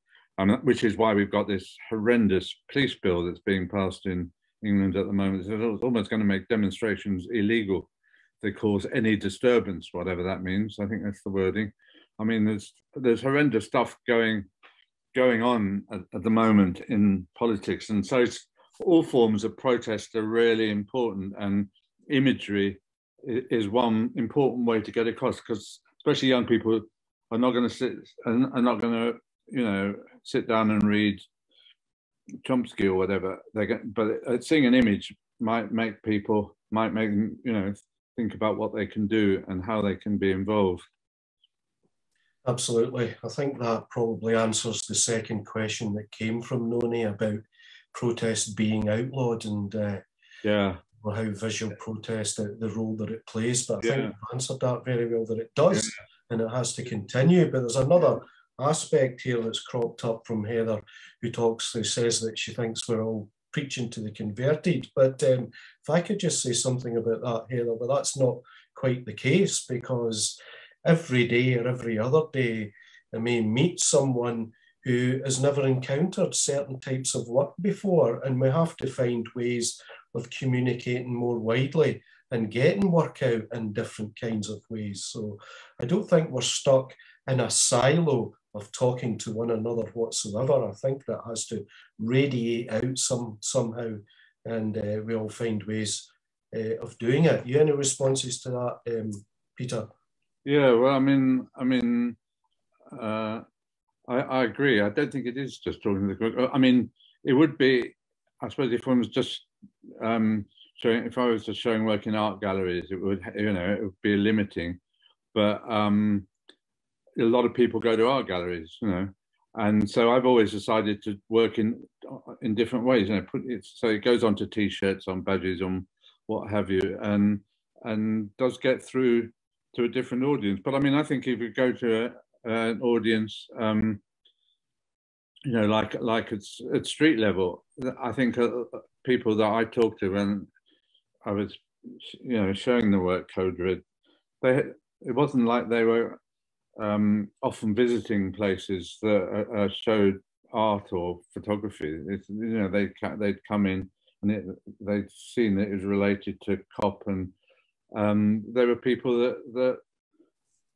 which is why we've got this horrendous police bill that's being passed in England at the moment. It's almost going to make demonstrations illegal. They cause any disturbance, whatever that means. I think that's the wording. I mean, there's horrendous stuff going on at the moment in politics, and so all forms of protest are really important, and imagery is one important way to get across, because especially young people are not going to sit down and read Chomsky or whatever. But seeing an image might make them, you know, think about what they can do and how they can be involved. Absolutely. I think that probably answers the second question that came from Noni about protest being outlawed and how visual protest, the role that it plays. But I think you've answered that very well, that it does, and it has to continue. But there's another aspect here that's cropped up from Heather, who says that she thinks we're all preaching to the converted. But if I could just say something about that, Heather, but that's not quite the case, because every day or every other day, I may meet someone who has never encountered certain types of work before, and we have to find ways of communicating more widely and getting work out in different kinds of ways. So I don't think we're stuck in a silo of talking to one another whatsoever. I think that has to radiate out somehow, and we all find ways of doing it. You any responses to that, Peter? Yeah, well, I mean, I agree. I don't think it is just talking to the group. I mean, it would be, I suppose, if one was just if I was just showing work in art galleries, it would, you know, it would be limiting. But a lot of people go to art galleries, you know, and so I've always decided to work in different ways. You know, so it goes onto T-shirts, on badges, on what have you, and does get through to a different audience. But I mean, I think if you go to an audience, you know, like at street level, I think people that I talked to when I was, you know, showing the work Code Red, it wasn't like they were often visiting places that showed art or photography. It's, you know, they'd come in and they'd seen that it was related to COP, and there were people that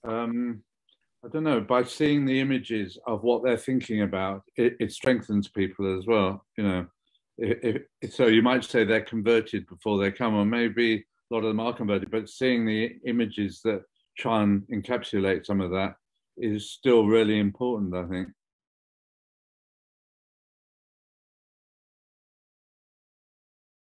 I don't know, by seeing the images of what they're thinking about, it strengthens people as well, you know. So you might say they're converted before they come, or maybe a lot of them are converted, but seeing the images that try and encapsulate some of that is still really important, I think.